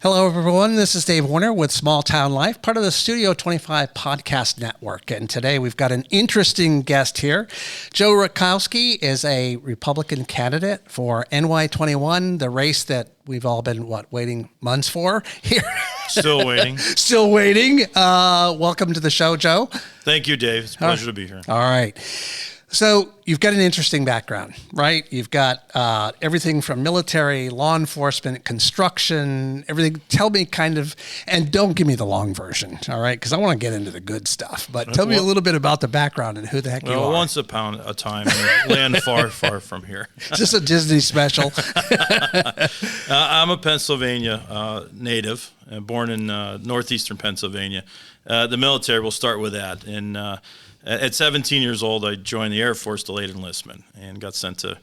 Hello, everyone. This is Dave Warner with Small Town Life, part of the Studio 25 podcast network. And today we've got an interesting guest here. Joe Rutkowski is a Republican candidate for NY21, the race that we've all been, waiting months for here. Still waiting. Still waiting. Welcome to the show, Joe. Thank you, Dave. It's a pleasure to be here. All right. So you've got an interesting background, right? You've got everything from military, law enforcement, construction, everything. Tell me kind of, and don't give me the long version, all right? Because I want to get into the good stuff. But tell me a little bit about the background and who the heck you are. Once upon a time, in a land far, far from here. Is this a Disney special? I'm a Pennsylvania native, born in northeastern Pennsylvania. The military, we'll start with that. And at 17 years old, I joined the Air Force delayed enlistment and got sent to,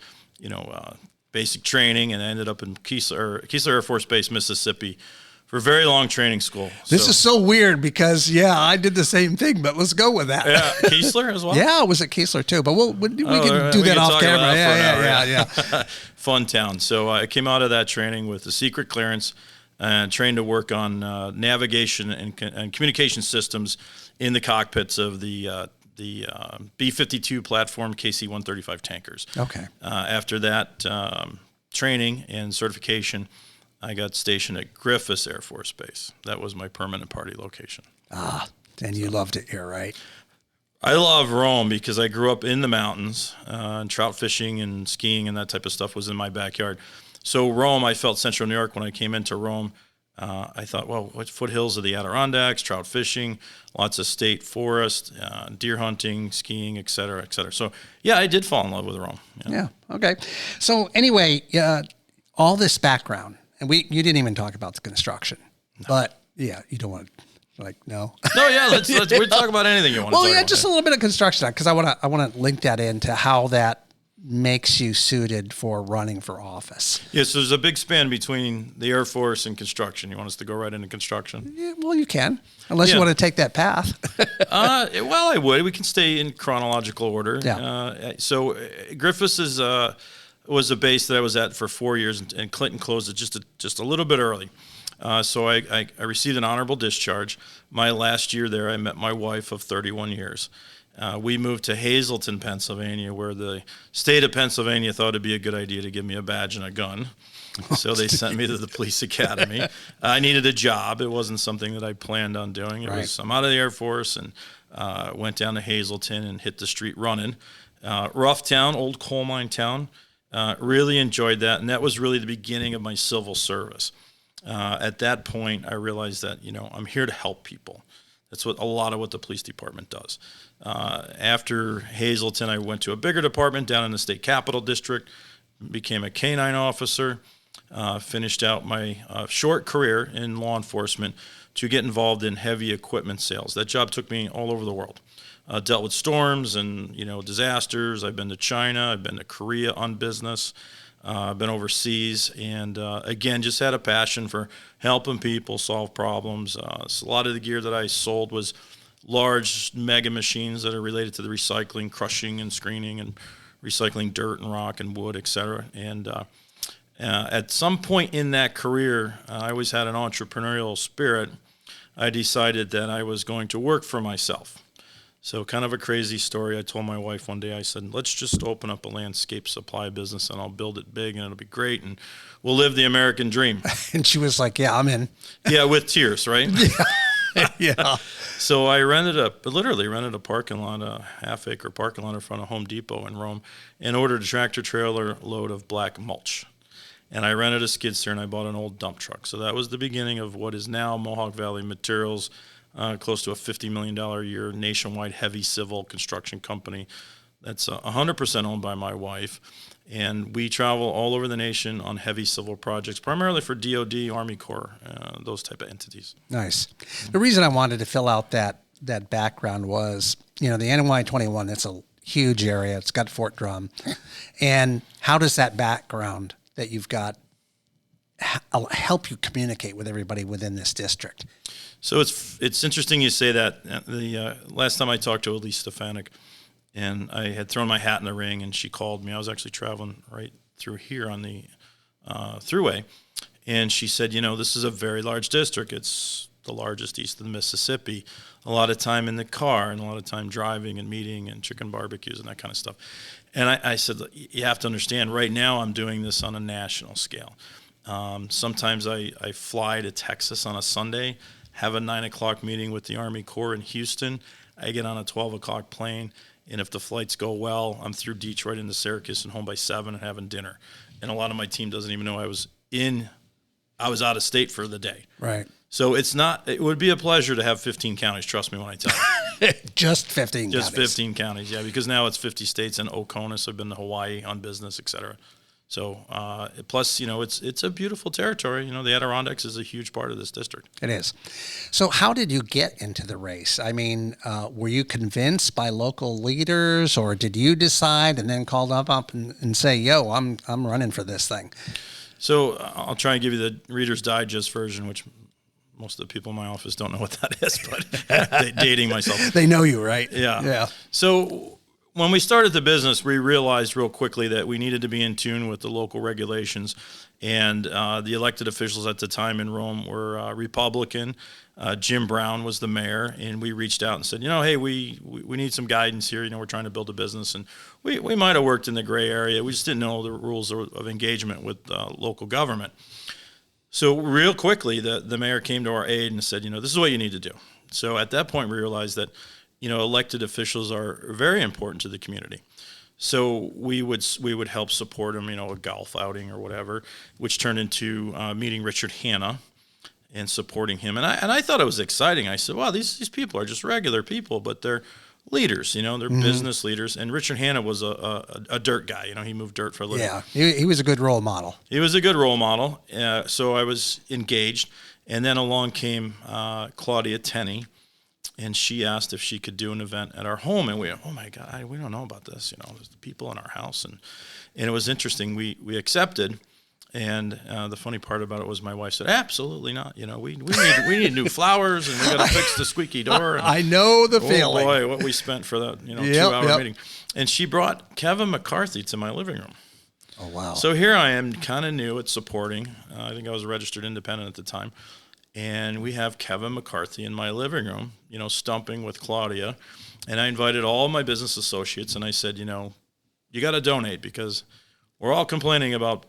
basic training, and I ended up in Keesler Air Force Base, Mississippi, for a very long training school. This is so weird because, I did the same thing, but let's go with that. Yeah, Keesler as well? Yeah, I was at Keesler too, but we can do that off camera. Yeah. Fun town. So I came out of that training with a secret clearance and trained to work on navigation and communication systems in the cockpits of the B-52 platform KC-135 tankers. Okay. After that training and certification, I got stationed at Griffiths Air Force Base. That was my permanent party location. And you loved it here, right? I love Rome because I grew up in the mountains, and trout fishing and skiing and that type of stuff was in my backyard. So Rome, I felt Central New York when I came into Rome. I thought, what foothills of the Adirondacks, trout fishing, lots of state forest, deer hunting, skiing, et cetera, et cetera. So, I did fall in love with Rome. Yeah. Okay. So anyway, all this background, and you didn't even talk about the construction, but you don't want to, no. No, let's we talk about anything you want to talk about. Just a little bit of construction, because I want to link that into how that makes you suited for running for office. Yes, so there's a big span between the Air Force and construction. You want us to go right into construction? Yeah, well, you can, unless you want to take that path. I would. We can stay in chronological order. Yeah. So Griffiths was a base that I was at for 4 years, and Clinton closed it just a little bit early. So I received an honorable discharge. My last year there, I met my wife of 31 years. We moved to Hazleton, Pennsylvania, where the state of Pennsylvania thought it'd be a good idea to give me a badge and a gun. So they sent me to the police academy. I needed a job. It wasn't something that I planned on doing. I'm out of the Air Force and went down to Hazleton and hit the street running. Rough town, old coal mine town. Really enjoyed that, and that was really the beginning of my civil service. At that point, I realized that, I'm here to help people. That's a lot of what the police department does. After Hazleton, I went to a bigger department down in the state capitol district, became a K-9 officer, finished out my short career in law enforcement to get involved in heavy equipment sales. That job took me all over the world. Dealt with storms and, disasters. I've been to China. I've been to Korea on business. I've been overseas, and again, just had a passion for helping people solve problems. So a lot of the gear that I sold was large mega machines that are related to the recycling, crushing and screening, and recycling dirt and rock and wood, et cetera. And at some point in that career, I always had an entrepreneurial spirit. I decided that I was going to work for myself. So kind of a crazy story. I told my wife one day, I said, let's just open up a landscape supply business and I'll build it big and it'll be great and we'll live the American dream. And she was like, yeah, I'm in. Yeah, with tears, right? Yeah. So I literally rented a parking lot, a half-acre parking lot in front of Home Depot in Rome, and ordered a tractor-trailer load of black mulch. And I rented a skid steer and I bought an old dump truck. So that was the beginning of what is now Mohawk Valley Materials, close to a $50 million a year nationwide heavy civil construction company that's 100% owned by my wife. And we travel all over the nation on heavy civil projects, primarily for DOD, Army Corps, those type of entities. Nice. The reason I wanted to fill out that background was, the NY21, that's a huge area. It's got Fort Drum. And how does that background that you've got help you communicate with everybody within this district? So it's interesting you say that. The last time I talked to Elise Stefanik, and I had thrown my hat in the ring, and she called me. I was actually traveling right through here on the thruway, And she said, this is a very large district. It's the largest east of the Mississippi. A lot of time in the car and a lot of time driving and meeting and chicken barbecues and that kind of stuff. And I said, you have to understand, right now I'm doing this on a national scale. Sometimes I fly to Texas on a Sunday, have a 9 o'clock meeting with the Army Corps in Houston. I get on a 12 o'clock plane, and if the flights go well, I'm through Detroit into Syracuse and home by 7 and having dinner. And a lot of my team doesn't even know I was out of state for the day. Right. So it would be a pleasure to have 15 counties, trust me when I tell you. Just 15 Just counties. 15 counties, yeah, because now it's 50 states and OCONUS. I've been to Hawaii on business, et cetera. So plus, it's a beautiful territory. The Adirondacks is a huge part of this district. It is. So how did you get into the race? I mean, were you convinced by local leaders, or did you decide and then called up and say, yo, I'm running for this thing? So I'll try and give you the Reader's Digest version, which most of the people in my office don't know what that is, but dating myself. They know you, right? Yeah. Yeah. So when we started the business, we realized real quickly that we needed to be in tune with the local regulations, and the elected officials at the time in Rome were Republican. Jim Brown was the mayor, and we reached out and said, hey, we need some guidance here. We're trying to build a business, and we might have worked in the gray area. We just didn't know the rules of engagement with local government. So real quickly, the mayor came to our aid and said, this is what you need to do. So at that point, we realized that, elected officials are very important to the community. So we would help support them, a golf outing or whatever, which turned into meeting Richard Hanna and supporting him. And I thought it was exciting. I said, wow, these people are just regular people, but they're leaders, they're business leaders. And Richard Hanna was a dirt guy. He moved dirt for a living. Yeah, he was a good role model. He was a good role model. So I was engaged. And then along came Claudia Tenney, and she asked if she could do an event at our home. And we went, oh my God, we don't know about this. There's people in our house. And it was interesting. We accepted. And the funny part about it was my wife said, absolutely not. We need new flowers, and we got to fix the squeaky door. And, I know the feeling. Oh boy, what we spent for that 2-hour meeting. And she brought Kevin McCarthy to my living room. Oh, wow. So here I am, kind of new at supporting. I think I was a registered independent at the time. And we have Kevin McCarthy in my living room, stumping with Claudia. And I invited all my business associates, and I said, you got to donate, because we're all complaining about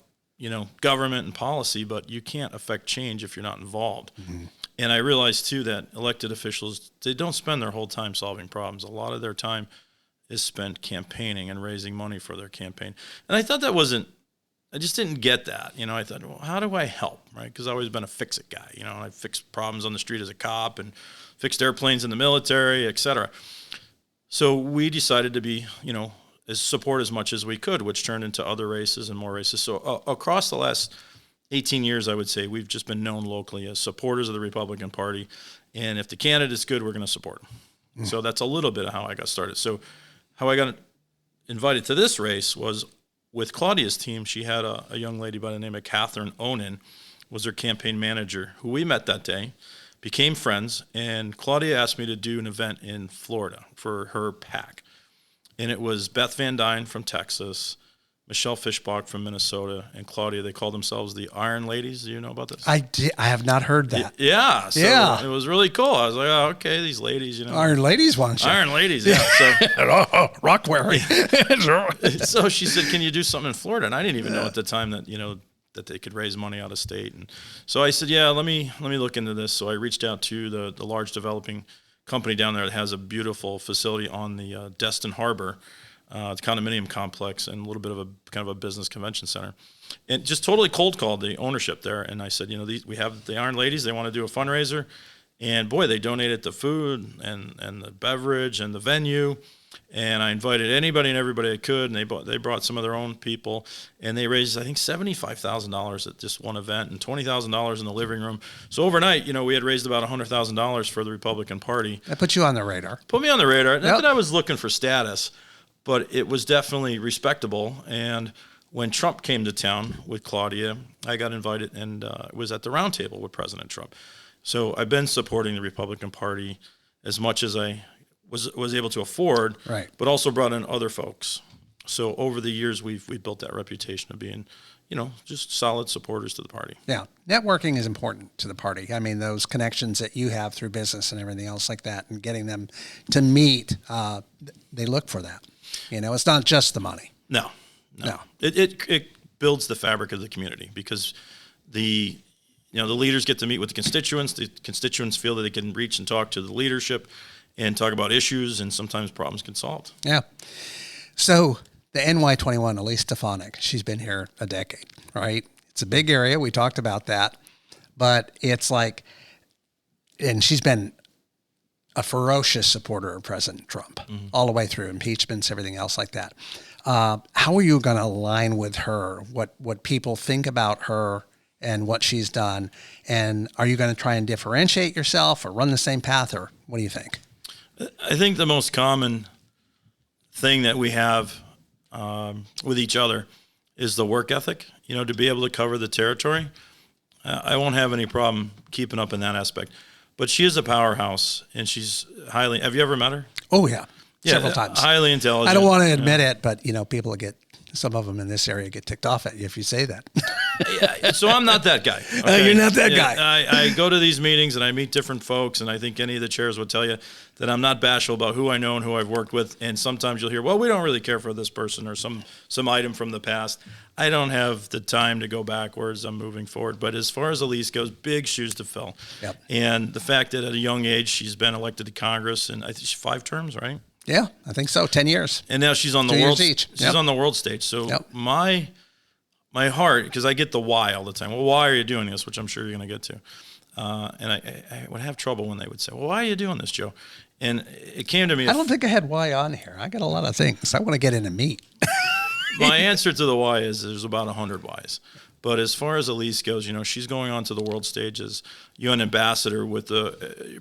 government and policy, but you can't affect change if you're not involved. Mm-hmm. And I realized, too, that elected officials, they don't spend their whole time solving problems. A lot of their time is spent campaigning and raising money for their campaign. And I thought I just didn't get that. I thought, well, how do I help, right? Because I've always been a fix-it guy. I fixed problems on the street as a cop and fixed airplanes in the military, et cetera. So we decided to be, support as much as we could, which turned into other races and more races. So across the last 18 years, I would say we've just been known locally as supporters of the Republican Party. And if the candidate's good, we're going to support him. So that's a little bit of how I got started. So how I got invited to this race was with Claudia's team. She had a young lady by the name of Catherine Onan, was her campaign manager, who we met that day, became friends. And Claudia asked me to do an event in Florida for her PAC. And it was Beth Van Dyne from Texas, Michelle Fishbach from Minnesota, and Claudia. They called themselves the Iron Ladies. Do you know about this? I have not heard that. Yeah. So yeah. It was really cool. I was like, oh, okay, these ladies, Iron Ladies one show. Iron Ladies, yeah. So rock wearing. So she said, can you do something in Florida? And I didn't even know at the time that, that they could raise money out of state. And so I said, yeah, let me look into this. So I reached out to the large developing company down there that has a beautiful facility on the Destin Harbor, condominium complex, and a little bit of a business convention center, and just totally cold called the ownership there. And I said, we have the Iron Ladies, they want to do a fundraiser, and boy, they donated the food and the beverage and the venue. And I invited anybody and everybody I could, and they brought some of their own people, and they raised, I think, $75,000 at just one event and $20,000 in the living room. So overnight, we had raised about $100,000 for the Republican Party. That put you on the radar. Put me on the radar. Not that I was looking for status, but it was definitely respectable. And when Trump came to town with Claudia, I got invited and was at the round table with President Trump. So I've been supporting the Republican Party as much as I was able to afford, right, but also brought in other folks So over the years, we've built that reputation of being, just solid supporters to the party. Yeah. Networking is important to the party. I mean, those connections that you have through business and everything else like that, and getting them to meet, they look for that. It's not just the money. No. It builds the fabric of the community, because the leaders get to meet with the constituents. The constituents feel that they can reach and talk to the leadership and talk about issues, and sometimes problems get solved. Yeah. So the NY21, Elise Stefanik, she's been here a decade, right? It's a big area. We talked about that. But it's like, and she's been a ferocious supporter of President Trump all the way through impeachments, everything else like that. How are you going to align with her, what people think about her and what she's done? And are you going to try and differentiate yourself or run the same path, or what do you think? I think the most common thing that we have with each other is the work ethic, to be able to cover the territory. I won't have any problem keeping up in that aspect. But she is a powerhouse, and she's have you ever met her? Oh, yeah. Several times. Highly intelligent. I don't want to admit it, but, people some of them in this area get ticked off at you if you say that. Yeah, so I'm not that guy. Okay? You're not that guy. I go to these meetings and I meet different folks, and I think any of the chairs would tell you that I'm not bashful about who I know and who I've worked with. And sometimes you'll hear, well, we don't really care for this person or some item from the past. I don't have the time to go backwards. I'm moving forward. But as far as Elise goes, big shoes to fill. Yep. And the fact that at a young age she's been elected to Congress, and I think she's 5 terms, right? Yeah, I think so. 10 years. And now she's on the world. She's on the world stage. So my heart, because I get the why all the time. Well, why are you doing this? Which I'm sure you're going to get to. And I would have trouble when they would say, well, why are you doing this, Joe? And it came to me. I don't think I had why on here. I got a lot of things. I want to get into meat. My answer to the why is there's about 100 whys. But as far as Elise goes, she's going on to the world stage as UN ambassador with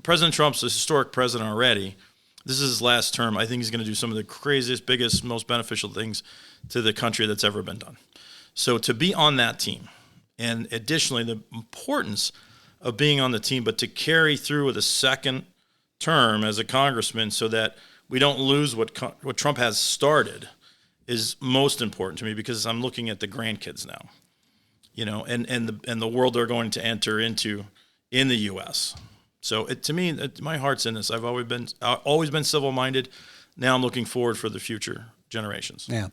President Trump's a historic president already. This is his last term. I think he's going to do some of the craziest, biggest, most beneficial things to the country that's ever been done. So to be on that team, and additionally the importance of being on the team, but to carry through with a second term as a congressman so that we don't lose what Trump has started, is most important to me, because I'm looking at the grandkids now, and the world they're going to enter into in the U.S. So to me, my heart's in this. I've always been civil-minded. Now I'm looking forward for the future generations. Yeah.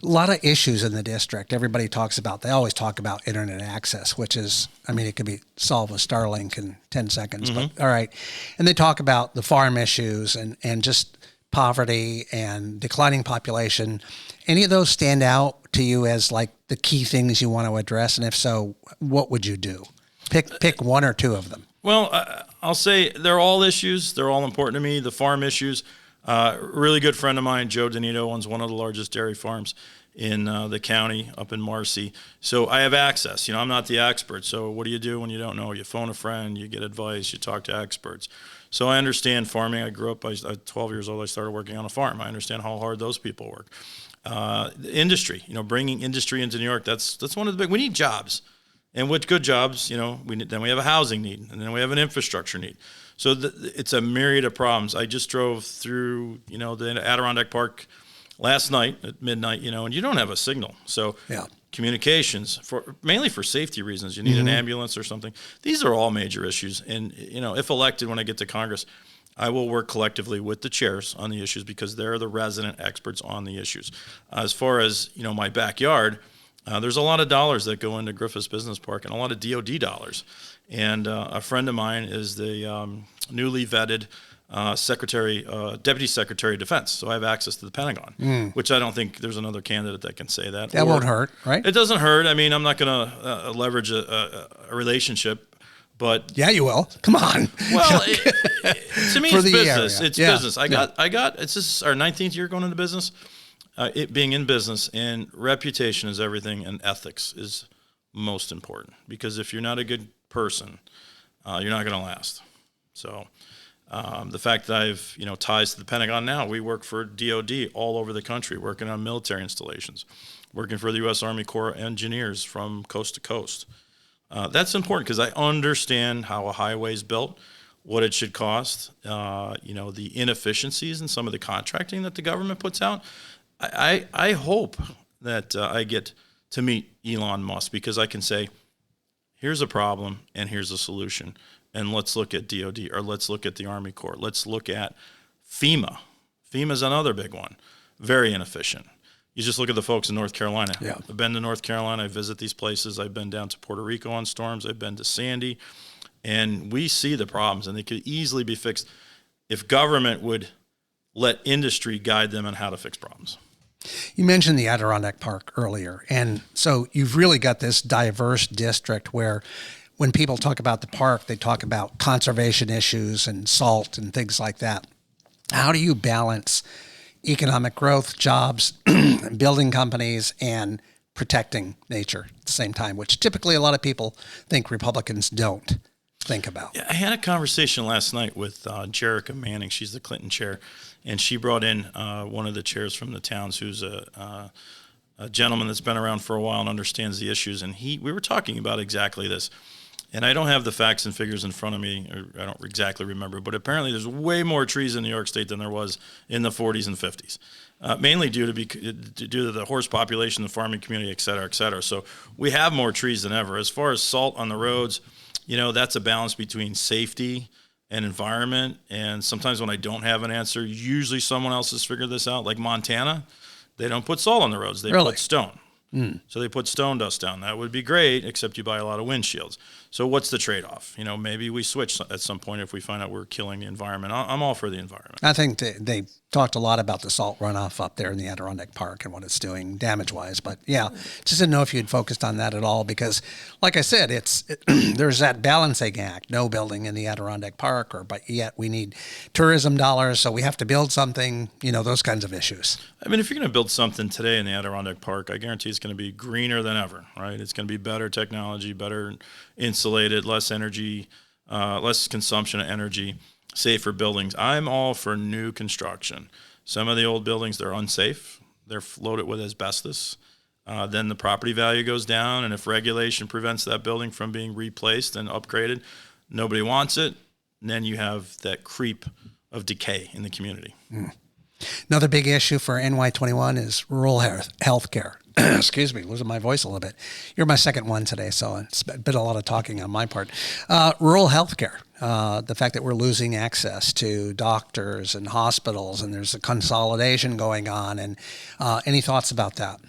A lot of issues in the district. Everybody they always talk about internet access, which is, it can be solved with Starlink in 10 seconds, but all right. And they talk about the farm issues and just poverty and declining population. Any of those stand out to you as like the key things you want to address? And if so, what would you do? Pick one or two of them. Well, I'll say they're all issues. They're all important to me. The farm issues. Really good friend of mine, Joe Danito, owns one of the largest dairy farms in the county up in Marcy. So I have access. I'm not the expert. So what do you do when you don't know? You phone a friend, you get advice, you talk to experts. So I understand farming. I grew up, I was 12 years old, I started working on a farm. I understand how hard those people work. The industry, bringing industry into New York, that's one of the big, we need jobs. And with good jobs, then we have a housing need, and then we have an infrastructure need. So it's a myriad of problems. I just drove through, the Adirondack Park last night at midnight, and you don't have a signal. So communications, mainly for safety reasons, you need an ambulance or something. These are all major issues. And, if elected when I get to Congress, I will work collectively with the chairs on the issues, because they're the resident experts on the issues. As far as, my backyard, there's a lot of dollars that go into Griffiths Business Park, and a lot of DOD dollars. And a friend of mine is the newly vetted Deputy Secretary of Defense. So I have access to the Pentagon, which I don't think there's another candidate that can say that. That won't hurt, right? It doesn't hurt. I'm not going to leverage a relationship, but yeah, you will. Come on. Well, to me, it's business. It's business. It's just our 19th year going into business. It being in business, and reputation is everything, and ethics is most important, because if you're not a good person, you're not going to last. So the fact that I've ties to the Pentagon now, we work for DOD all over the country, working on military installations, working for the U.S. Army Corps of Engineers from coast to coast. That's important, because I understand how a highway is built, what it should cost, the inefficiencies in some of the contracting that the government puts out. I hope that I get to meet Elon Musk, because I can say, here's a problem and here's a solution. And let's look at DOD, or let's look at the Army Corps. Let's look at FEMA. FEMA's another big one. Very inefficient. You just look at the folks in North Carolina. Yeah. I've been to North Carolina. I visit these places. I've been down to Puerto Rico on storms. I've been to Sandy. And we see the problems, and they could easily be fixed if government would let industry guide them on how to fix problems. You mentioned the Adirondack Park earlier. And so you've really got this diverse district where when people talk about the park, they talk about conservation issues and salt and things like that. How do you balance economic growth, jobs, building companies, and protecting nature at the same time, which typically a lot of people think Republicans don't think about? Yeah, I had a conversation last night with Jerica Manning. She's the Clinton chair, and she brought in one of the chairs from the towns who's a gentleman that's been around for a while and understands the issues. And we were talking about exactly this. And I don't have the facts and figures in front of me, or I don't exactly remember, but apparently there's way more trees in New York State than there was in the 40s and 50s, mainly due to the horse population, the farming community, et cetera, et cetera. So we have more trees than ever. As far as salt on the roads, that's a balance between safety and environment. And sometimes when I don't have an answer, usually someone else has figured this out. Like Montana, they don't put salt on the roads. They put stone. So they put stone dust down. That would be great, except you buy a lot of windshields. So what's the trade-off? Maybe we switch at some point if we find out we're killing the environment. I'm all for the environment. I think they talked a lot about the salt runoff up there in the Adirondack Park and what it's doing damage-wise. But yeah, just didn't know if you'd focused on that at all, because like I said, there's that balancing act, no building in the Adirondack Park, but yet we need tourism dollars, so we have to build something, those kinds of issues. I mean, if you're going to build something today in the Adirondack Park, I guarantee it's going to be greener than ever, right? It's going to be better technology, better insulated, less energy, less consumption of energy, safer buildings. I'm all for new construction. Some of the old buildings, they're unsafe. They're loaded with asbestos. Then the property value goes down, and if regulation prevents that building from being replaced and upgraded, nobody wants it. And then you have that creep of decay in the community. Another big issue for NY21 is rural health care. Excuse me, losing my voice a little bit. You're my second one today, so it's been a lot of talking on my part. Rural health care, the fact that we're losing access to doctors and hospitals, and there's a consolidation going on. And any thoughts about that?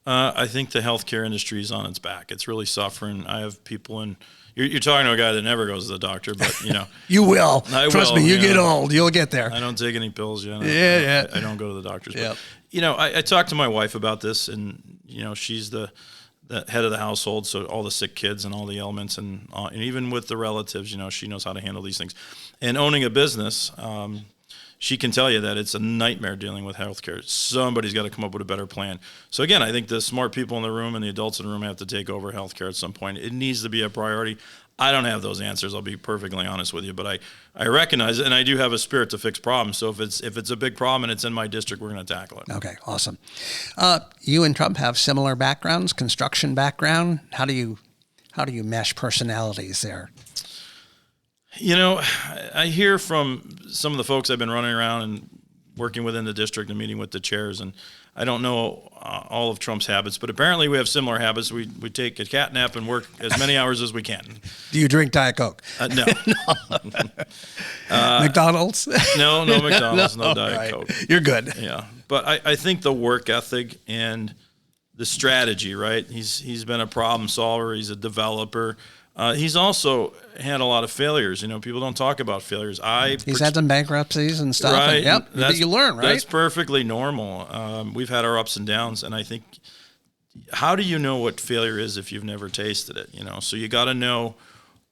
I think the healthcare industry is on its back. It's really suffering. I have people in. You're talking to a guy that never goes to the doctor, but you will. Trust me, you get old, you'll get there. I don't take any pills. Yeah. I don't go to the doctors. Yep. But, I talked to my wife about this, and she's the head of the household, so all the sick kids and all the ailments, and even with the relatives, she knows how to handle these things. And owning a business, she can tell you that it's a nightmare dealing with healthcare. Somebody's got to come up with a better plan. So again, I think the smart people in the room and the adults in the room have to take over healthcare at some point. It needs to be a priority. I don't have those answers, I'll be perfectly honest with you, but I recognize it, and I do have a spirit to fix problems. So if it's a big problem and it's in my district, we're going to tackle it. Okay, awesome. You and Trump have similar backgrounds, construction background. How do you mesh personalities there? I hear from some of the folks I've been running around and working within the district and meeting with the chairs, and I don't know all of Trump's habits, but apparently we have similar habits. We take a cat nap and work as many hours as we can. Do you drink Diet Coke? No. McDonald's? No McDonald's, no Diet right. Coke. You're good. Yeah, but I think the work ethic and the strategy, right? He's been a problem solver. He's a developer. He's also had a lot of failures. People don't talk about failures. He's had some bankruptcies and stuff. Right. And, yep. You learn, right? That's perfectly normal. We've had our ups and downs, and I think, how do you know what failure is if you've never tasted it? So you got to know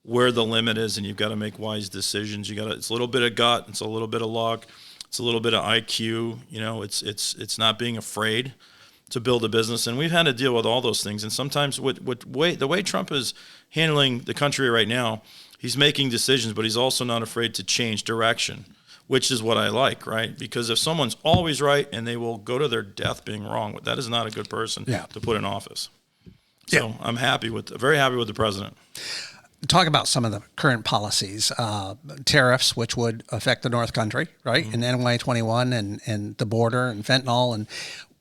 where the limit is, and you've got to make wise decisions. It's a little bit of gut, it's a little bit of luck, it's a little bit of IQ. It's not being afraid to build a business, and we've had to deal with all those things. And sometimes the way Trump is handling the country right now, he's making decisions, but he's also not afraid to change direction, which is what I like, right? Because if someone's always right and they will go to their death being wrong, that is not a good person to put in office. So I'm very happy with the president. Talk about some of the current policies, tariffs, which would affect the North Country, right? Mm-hmm. And NY21 and the border and fentanyl. And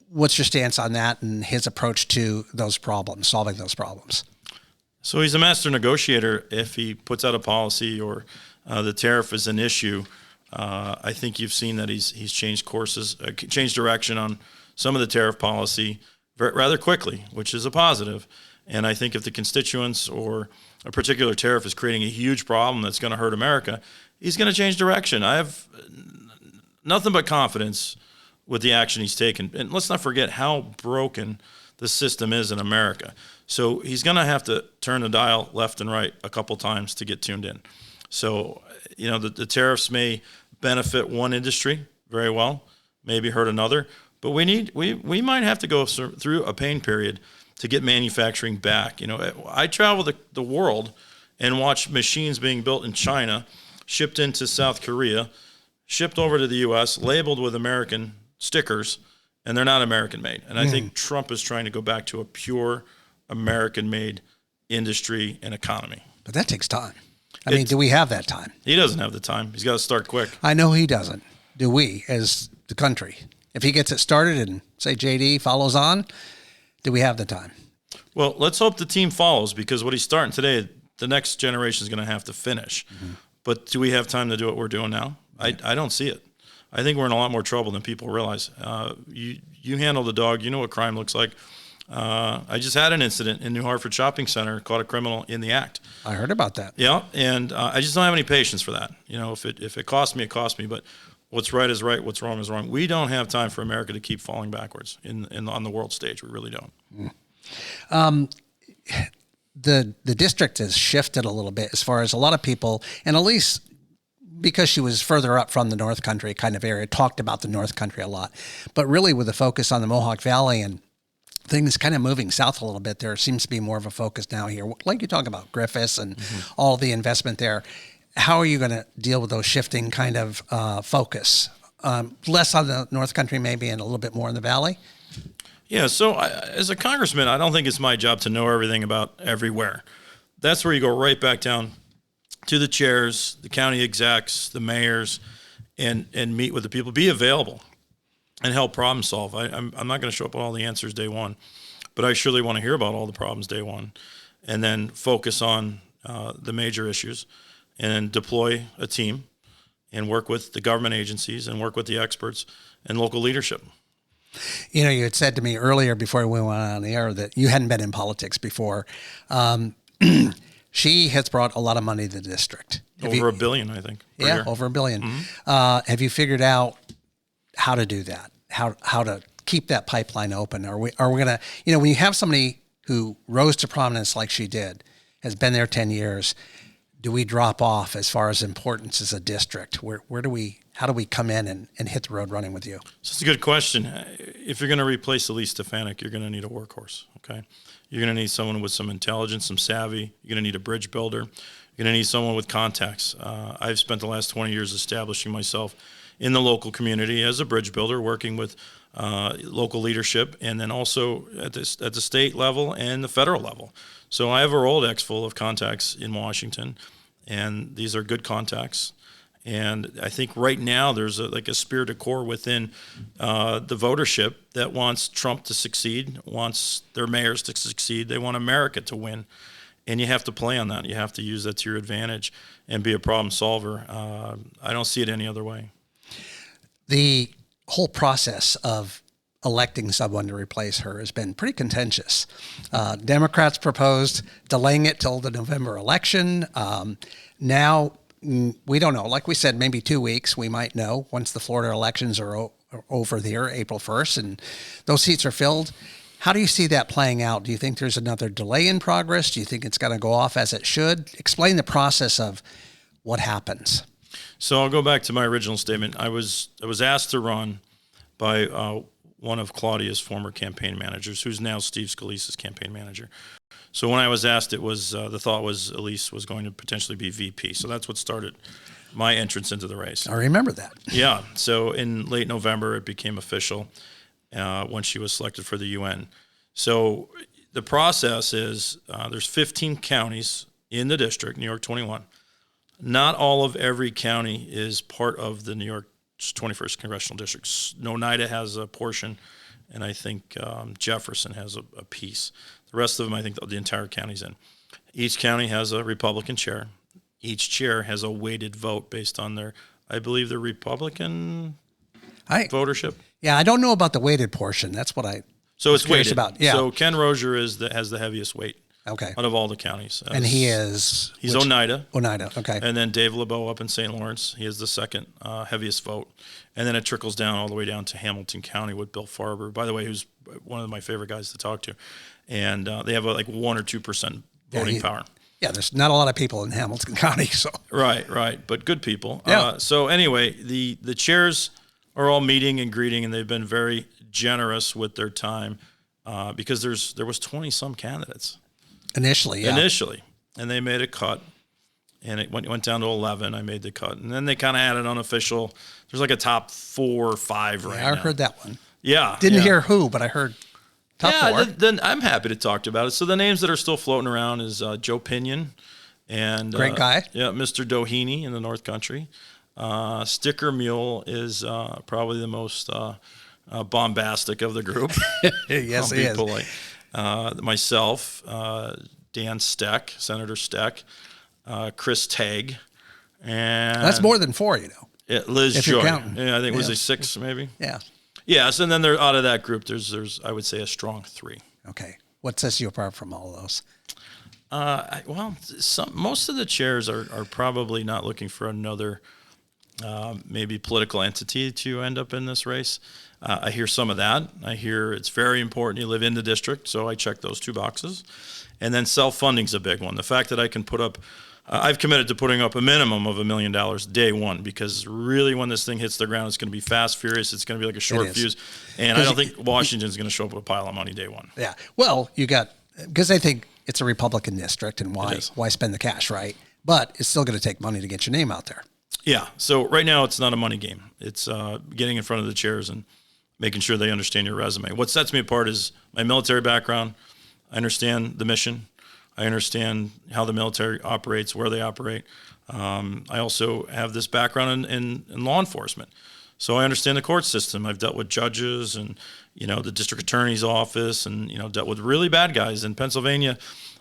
what's your stance on that and his approach to those problems, solving those problems? So he's a master negotiator. If he puts out a policy or the tariff is an issue, I think you've seen that he's changed courses, changed direction on some of the tariff policy rather quickly, which is a positive. And I think if the constituents or a particular tariff is creating a huge problem that's going to hurt America, he's going to change direction. I have nothing but confidence with the action he's taken. And let's not forget how broken the system is in America. So he's going to have to turn the dial left and right a couple times to get tuned in. So, the tariffs may benefit one industry very well, maybe hurt another, but we might have to go through a pain period to get manufacturing back. I travel the world and watch machines being built in China, shipped into South Korea, shipped over to the U.S., labeled with American stickers, and they're not American-made. And I think Trump is trying to go back to a pure American-made industry and economy. But that takes time. I mean, do we have that time? He doesn't have the time. He's got to start quick. I know he doesn't. Do we, as the country? If he gets it started and, say, JD follows on, do we have the time? Well, let's hope the team follows, because what he's starting today, the next generation is going to have to finish. Mm-hmm. But do we have time to do what we're doing now? I don't see it. I think we're in a lot more trouble than people realize. You handle the dog. You know what crime looks like. I just had an incident in New Hartford Shopping Center, caught a criminal in the act. I heard about that. Yeah, and I just don't have any patience for that. If it costs me, it costs me. But what's right is right. What's wrong is wrong. We don't have time for America to keep falling backwards on the world stage. We really don't. The district has shifted a little bit as far as a lot of people, and Elise, because she was further up from the North Country kind of area, talked about the North Country a lot. But really with the focus on the Mohawk Valley and things kind of moving south a little bit, there seems to be more of a focus now here. Like you talk about Griffiths and all the investment there. How are you going to deal with those shifting kind of focus? Less on the North Country maybe and a little bit more in the Valley? Yeah, so as a congressman, I don't think it's my job to know everything about everywhere. That's where you go right back down to the chairs, the county execs, the mayors, and meet with the people. Be available and help problem solve. I'm not going to show up with all the answers day one, but I surely want to hear about all the problems day one, and then focus on the major issues, and then deploy a team and work with the government agencies and work with the experts and local leadership. You had said to me earlier before we went on the air that you hadn't been in politics before. She has brought a lot of money to the district. Over $1 billion, I think. Yeah, over $1 billion. Mm-hmm. Have you figured out how to do that? How to keep that pipeline open? Are we going to, when you have somebody who rose to prominence like she did, has been there 10 years, do we drop off as far as importance as a district? How do we come in and hit the road running with you? So it's a good question. If you're going to replace Elise Stefanik, you're going to need a workhorse, okay? You're going to need someone with some intelligence, some savvy. You're going to need a bridge builder. You're going to need someone with contacts. I've spent the last 20 years establishing myself in the local community as a bridge builder, working with local leadership, and then also at the state level and the federal level. So I have a Rolodex full of contacts in Washington, and these are good contacts. And I think right now there's a spirit of core within the votership that wants Trump to succeed, wants their mayors to succeed. They want America to win. And you have to play on that. You have to use that to your advantage and be a problem solver. I don't see it any other way. The whole process of electing someone to replace her has been pretty contentious. Democrats proposed delaying it till the November election. Now, we don't know. Like we said, maybe 2 weeks, we might know once the Florida elections are over there, April 1st, and those seats are filled. How do you see that playing out? Do you think there's another delay in progress? Do you think it's going to go off as it should? Explain the process of what happens. So I'll go back to my original statement. I was asked to run by one of Claudia's former campaign managers, who's now Steve Scalise's campaign manager. So when I was asked, it was the thought was Elise was going to potentially be VP. So that's what started my entrance into the race. I remember that. Yeah. So in late November, it became official when she was selected for the UN. So the process is there's 15 counties in the district, New York 21. Not all of every county is part of the New York 21st Congressional District. Oneida has a portion, and I think Jefferson has a piece. The rest of them, I think the entire county's in. Each county has a Republican chair. Each chair has a weighted vote based on I believe, their Republican votership. Yeah, I don't know about the weighted portion. That's what So it's weighted. About. Yeah. So Ken Rozier has the heaviest weight. Okay. Out of all the counties. And he's Oneida. Oneida, okay. And then Dave LeBeau up in St. Lawrence. He has the second heaviest vote. And then it trickles down all the way down to Hamilton County with Bill Farber, by the way, who's one of my favorite guys to talk to. And they have like 1 or 2% voting power. Yeah, there's not a lot of people in Hamilton County. So Right. But good people. Yeah. So anyway, the chairs are all meeting and greeting, and they've been very generous with their time because there was 20-some candidates. Initially, and they made a cut, and it went down to 11. I made the cut, and then they kind of had an unofficial. There's like a top 4 or 5 right now. I heard that one. Yeah, didn't hear who, but I heard top 4. Then I'm happy to talk about it. So the names that are still floating around is Joe Pinion, and great guy. Yeah, Mr. Doheny in the North Country. Sticker Mule is probably the most bombastic of the group. Yes, he is. Polite. Myself, Dan Steck, Senator Steck, Chris Tagg, and that's more than 4, you know. Liz if Joy. Counting. Yeah, I think it was a 6 maybe. Yeah. Yes, and then out of that group, there's I would say a strong 3. Okay. What sets you apart from all of those? Most of the chairs are probably not looking for another maybe political entity to end up in this race. I hear some of that. I hear it's very important you live in the district, so I check those 2 boxes. And then self-funding's a big one. The fact that I can put up, I've committed to putting up a minimum of $1 million day one, because really when this thing hits the ground, it's going to be fast, furious. It's going to be like a short fuse. And I don't think Washington's going to show up with a pile of money day one. Yeah. Well, because I think it's a Republican district, and why spend the cash, right? But it's still going to take money to get your name out there. Yeah. So right now it's not a money game. It's getting in front of the chairs and making sure they understand your resume. What sets me apart is my military background. I understand the mission. I understand how the military operates, where they operate. I also have this background in law enforcement. So I understand the court system. I've dealt with judges and, the district attorney's office and, dealt with really bad guys. In Pennsylvania,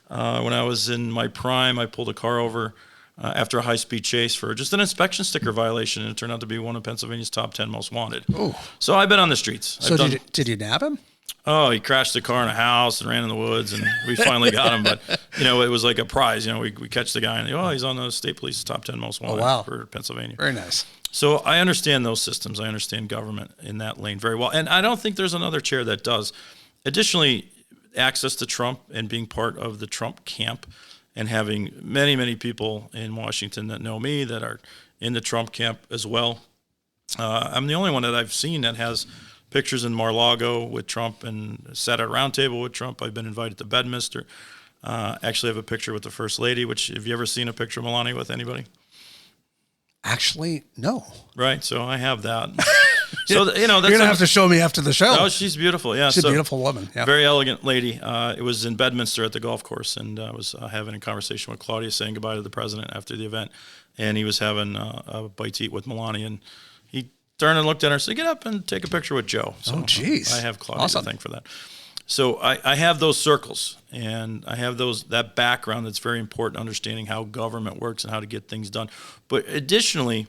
when I was in my prime, I pulled a car over after a high-speed chase for just an inspection sticker violation, and it turned out to be one of Pennsylvania's top 10 most wanted. Ooh. So I've been on the streets. So did you nab him? Oh, he crashed the car in a house and ran in the woods, and we finally got him. But, it was like a prize. We catch the guy, and he's on the state police's top 10 most wanted for Pennsylvania. Very nice. So I understand those systems. I understand government in that lane very well. And I don't think there's another chair that does. Additionally, access to Trump and being part of the Trump camp and having many, many people in Washington that know me that are in the Trump camp as well. I'm the only one that I've seen that has pictures in Mar-a-Lago with Trump and sat at a round table with Trump. I've been invited to Bedminster. Actually, I have a picture with the First Lady, which, have you ever seen a picture of Melania with anybody? Actually, no. Right, so I have that. So, that's you're going to have to show me after the show. Oh, she's beautiful. Yeah, she's a beautiful woman. Yeah. Very elegant lady. It was in Bedminster at the golf course, and I was having a conversation with Claudia, saying goodbye to the president after the event, and he was having a bite to eat with Melania, and he turned and looked at her and said, "Get up and take a picture with Joe." So geez. I have Claudia to thank for that. So I have those circles, and I have that background that's very important, understanding how government works and how to get things done. But additionally,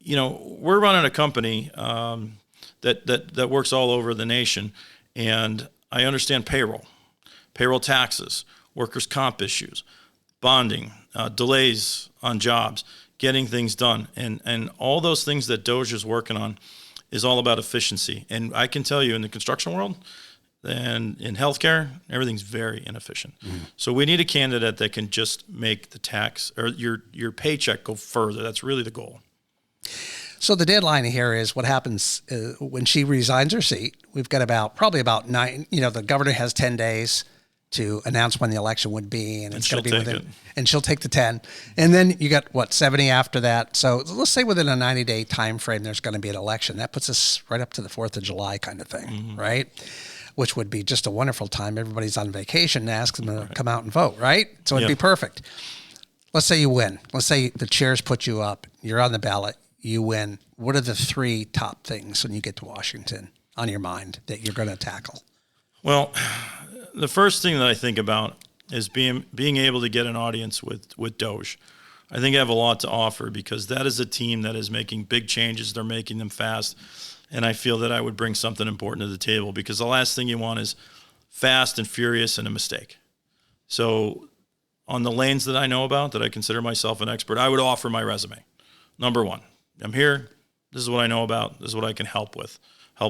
we're running a company that works all over the nation, and I understand payroll taxes, workers' comp issues, bonding, delays on jobs, getting things done, and all those things that Doge is working on is all about efficiency. And I can tell you, in the construction world and in healthcare, everything's very inefficient. Mm-hmm. So we need a candidate that can just make the tax or your paycheck go further. That's really the goal. So the deadline here is what happens when she resigns her seat. We've got probably about 9. The governor has 10 days to announce when the election would be, and it's going to be within. And she'll take the 10, and then you got 70 after that. So let's say within a 90-day time frame, there's going to be an election. That puts us right up to the 4th of July kind of thing, mm-hmm. right? Which would be just a wonderful time. Everybody's on vacation and ask them to come out and vote, right? So it'd be perfect. Let's say you win. Let's say the chairs put you up. You're on the ballot. You win. What are the 3 top things when you get to Washington? on your mind that you're going to tackle? Well, the first thing that I think about is being able to get an audience with Doge. I think I have a lot to offer because that is a team that is making big changes. They're making them fast. And I feel that I would bring something important to the table because the last thing you want is fast and furious and a mistake. So on the lanes that I know about, that I consider myself an expert, I would offer my resume. Number one, I'm here. This is what I know about. This is what I can help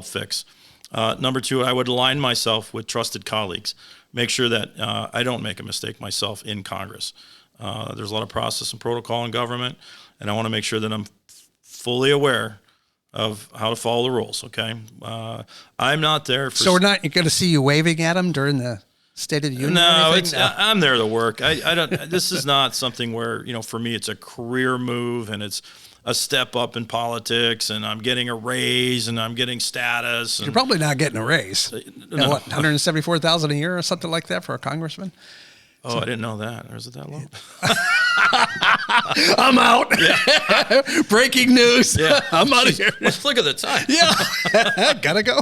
fix. Number two, I would align myself with trusted colleagues. Make sure that I don't make a mistake myself in Congress. There's a lot of process and protocol in government, and I want to make sure that I'm fully aware of how to follow the rules, okay? I'm not there for... So we're not going to see you waving at them during the State of the Union? No, I'm there to work. I don't. This is not something where, for me, it's a career move and it's a step up in politics and I'm getting a raise and I'm getting status. And, you're probably not getting a raise. No. What, $174,000 a year or something like that for a congressman? Oh, I didn't know that. Or is it that low? I'm out. Yeah. Breaking news. Yeah. I'm out of here. Let's look at the time. Yeah. Gotta go.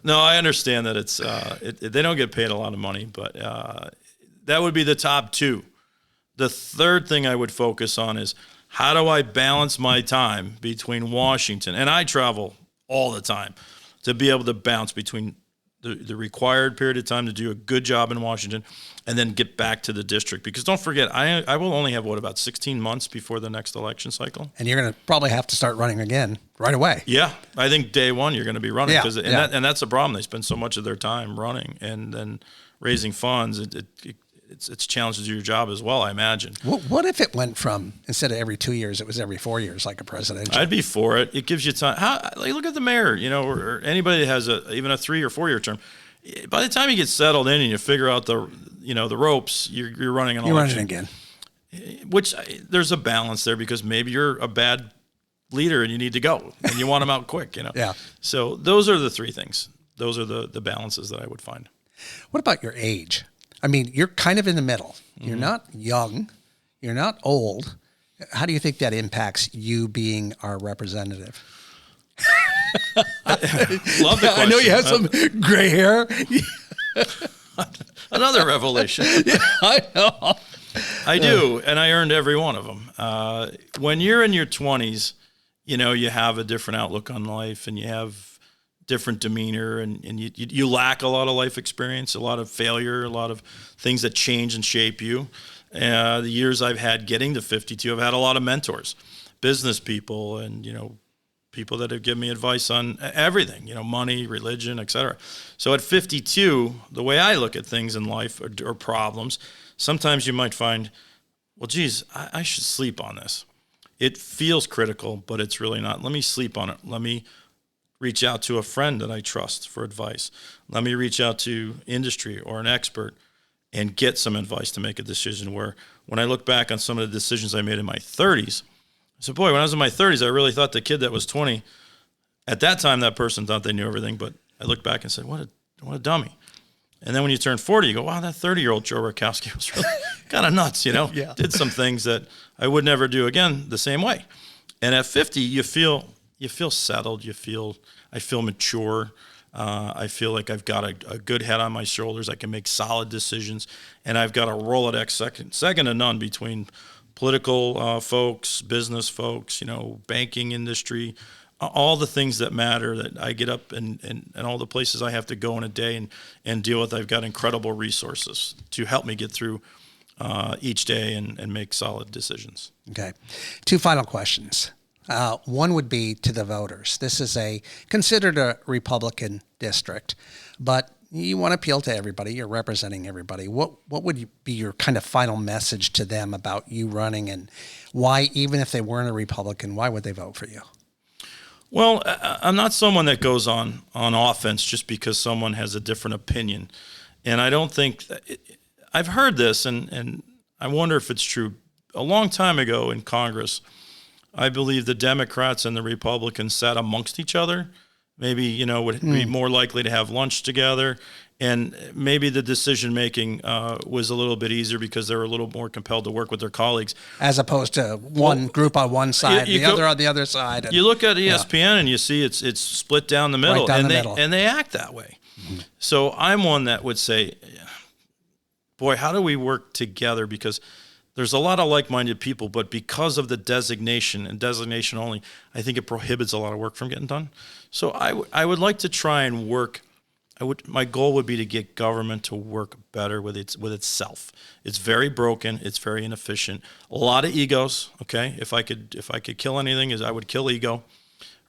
No, I understand that it's they don't get paid a lot of money, but that would be the top two. The third thing I would focus on is how do I balance my time between Washington, and I travel all the time, to be able to bounce between the required period of time to do a good job in Washington and then get back to the district. Because don't forget, I will only have, about 16 months before the next election cycle. And you're going to probably have to start running again right away. Yeah. I think day one you're going to be running. Yeah, And that's the problem. They spend so much of their time running and then raising funds. It's challenges to your job as well, I imagine. What if it went from, instead of every 2 years, it was every 4 years, like a presidential? I'd be for it. It gives you time. Look at the mayor, or anybody that has even a 3 or 4 year term. By the time you get settled in and you figure out the ropes, you're running an election. You're running again. Which there's a balance there because maybe you're a bad leader and you need to go and you want them out quick, Yeah. So those are the three things. Those are the balances that I would find. What about your age? I mean, you're kind of in the middle. You're not young. You're not old. How do you think that impacts you being our representative? Love the question. I know you have some gray hair. Another revelation. Yeah, I know. I do, and I earned every one of them. When you're in your 20s, you have a different outlook on life, and you have different demeanor, and you lack a lot of life experience, a lot of failure, a lot of things that change and shape you. The years I've had getting to 52, I've had a lot of mentors, business people, and people that have given me advice on everything, money, religion, etc. So at 52, the way I look at things in life or problems, sometimes you might find, well, geez, I should sleep on this. It feels critical, but it's really not. Let me sleep on it. Let me reach out to a friend that I trust for advice. Let me reach out to industry or an expert and get some advice to make a decision where when I look back on some of the decisions I made in my 30s, I said, boy, when I was in my 30s, I really thought the kid that was 20, at that time, that person thought they knew everything, but I look back and said, what a dummy. And then when you turn 40, you go, wow, that 30-year-old Joe Rutkowski was really kind of nuts, Yeah. Did some things that I would never do again the same way. And at 50, you feel settled. I feel mature. I feel like I've got a good head on my shoulders. I can make solid decisions, and I've got a Rolodex second to none between political folks, business folks, banking industry, all the things that matter that I get up and all the places I have to go in a day and deal with. I've got incredible resources to help me get through each day and make solid decisions. Okay. 2 final questions. One would be to the voters. This is considered a Republican district, but you want to appeal to everybody. You're representing everybody. What would be your kind of final message to them about you running, and why, even if they weren't a Republican, why would they vote for you? Well, I'm not someone that goes on offense just because someone has a different opinion. And I don't think I've heard this, and I wonder if it's true. A long time ago in Congress, I believe the Democrats and the Republicans sat amongst each other maybe, you know, would be more likely to have lunch together. And maybe the decision making was a little bit easier because they were a little more compelled to work with their colleagues, as opposed to one group on one side, the other on the other side. And, you look at ESPN and you see it's split down the middle, Right down the middle. and they act that way. Mm-hmm. So I'm one that would say, boy, how do we work together? Because there's a lot of like-minded people, but because of the designation and designation only, I think it prohibits a lot of work from getting done. So I would like to try and work. My goal would be to get government to work better with itself. It's very broken. It's very inefficient. A lot of egos. Okay, if I could kill anything, I would kill ego,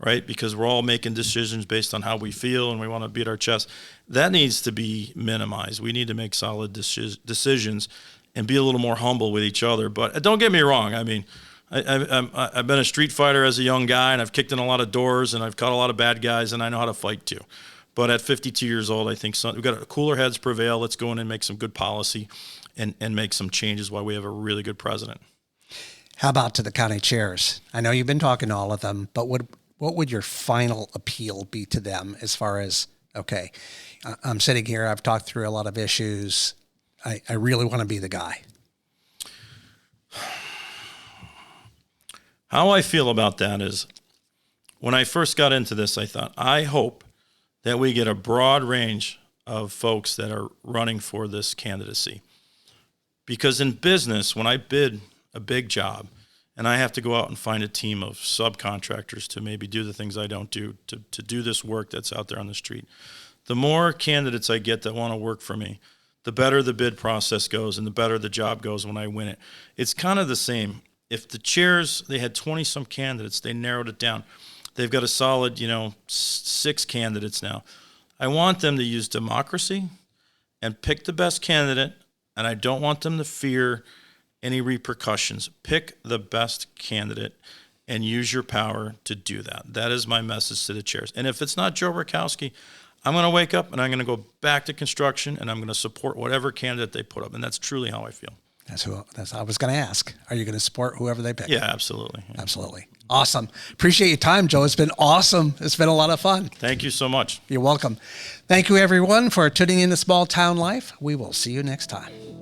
right? Because we're all making decisions based on how we feel and we want to beat our chest. That needs to be minimized. We need to make solid decisions and be a little more humble with each other. But don't get me wrong. I mean, I've been a street fighter as a young guy, and I've kicked in a lot of doors, and I've caught a lot of bad guys, and I know how to fight too. But at 52 years old, I think we've got cooler heads prevail. Let's go in and make some good policy and make some changes while we have a really good president. How about to the county chairs? I know you've been talking to all of them, but what would your final appeal be to them as far as, okay, I'm sitting here, I've talked through a lot of issues. I really want to be the guy. How I feel about that is, when I first got into this, I thought, I hope that we get a broad range of folks that are running for this candidacy. Because in business, when I bid a big job and I have to go out and find a team of subcontractors to maybe do the things I don't do, to do this work that's out there on the street, the more candidates I get that want to work for me, the better the bid process goes and the better the job goes when I win it. It's kind of the same. If the chairs, they had 20-some candidates, they narrowed it down. They've got a solid, 6 candidates now. I want them to use democracy and pick the best candidate, and I don't want them to fear any repercussions. Pick the best candidate and use your power to do that. That is my message to the chairs. And if it's not Joe Rutkowski, I'm going to wake up and I'm going to go back to construction and I'm going to support whatever candidate they put up. And that's truly how I feel. That's I was going to ask. Are you going to support whoever they pick? Yeah, absolutely. Yeah. Absolutely. Awesome. Appreciate your time, Joe. It's been awesome. It's been a lot of fun. Thank you so much. You're welcome. Thank you, everyone, for tuning in to Small Town Life. We will see you next time.